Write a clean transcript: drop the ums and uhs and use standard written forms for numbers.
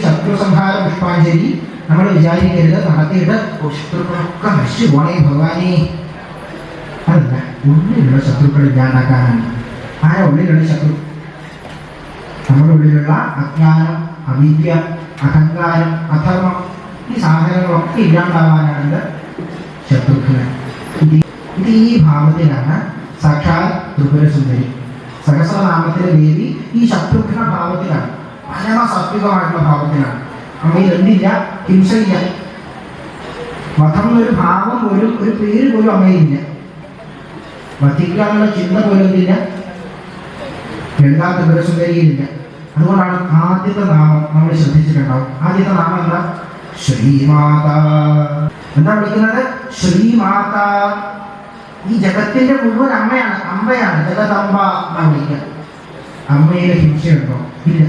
ശത്രുസംഹാര പുഷ്പാഞ്ജലി നമ്മൾ വിചാരിക്കരുത് നടത്തിയിട്ട് ശത്രുക്കളൊക്കെ നശിച്ചു പോണേ ഭഗവാനെ. അതല്ല, ഉള്ളിലുള്ള ശത്രുക്കൾ ഇല്ലാണ്ടാക്കാനാണ്. ആരാ ഉള്ളിലുള്ള ശത്രു? നമ്മുടെ ഉള്ളിലുള്ള അജ്ഞാനം, അവിദ്യ, അഹങ്കാരം, അധർമ്മം, ഈ സാധനങ്ങളൊക്കെ ഇല്ലാണ്ടാവാനാണ് ശത്രുഘ്നൻ. ഇത് ഈ ഭാവത്തിലാണ് സാക്ഷാൽ ത്രിപുരസുന്ദരി. സഹസ്രനാമത്തിലെ ദേവി ഈ ശത്രുഘ്ന ഭാവത്തിലാണ്, പരമസാത്വികമായിട്ടുള്ള ഭാവത്തിലാണ്. അമ്മയിൽ എന്തില്ല, ഹിംസയില്ല, വധം എന്നൊരു ഭാവം പോലും, ഒരു പേര് പോലും അമ്മയിലില്ല. വധിക്കുക എന്നുള്ള ചിന്ത പോലും എന്തില്ല, ലളിതാ ത്രിപുരസുന്ദരിയിലില്ല. അതുകൊണ്ടാണ് ആദ്യത്തെ നാമം നമ്മൾ ശ്രദ്ധിച്ചിട്ടുണ്ടാവും. ആദ്യത്തെ നാമം എന്താ? ശ്രീമാത. എന്താ വിളിക്കുന്നത്? ശ്രീമാത. ഈ ജഗത്തിന്റെ മുഴുവൻ അമ്മയാണ്, അമ്പയാണ്, ജഗദമ്പ എന്നാണ് വിളിക്കുക. അമ്മയിലെ ഹിംസയുണ്ടോ? ഇല്ല.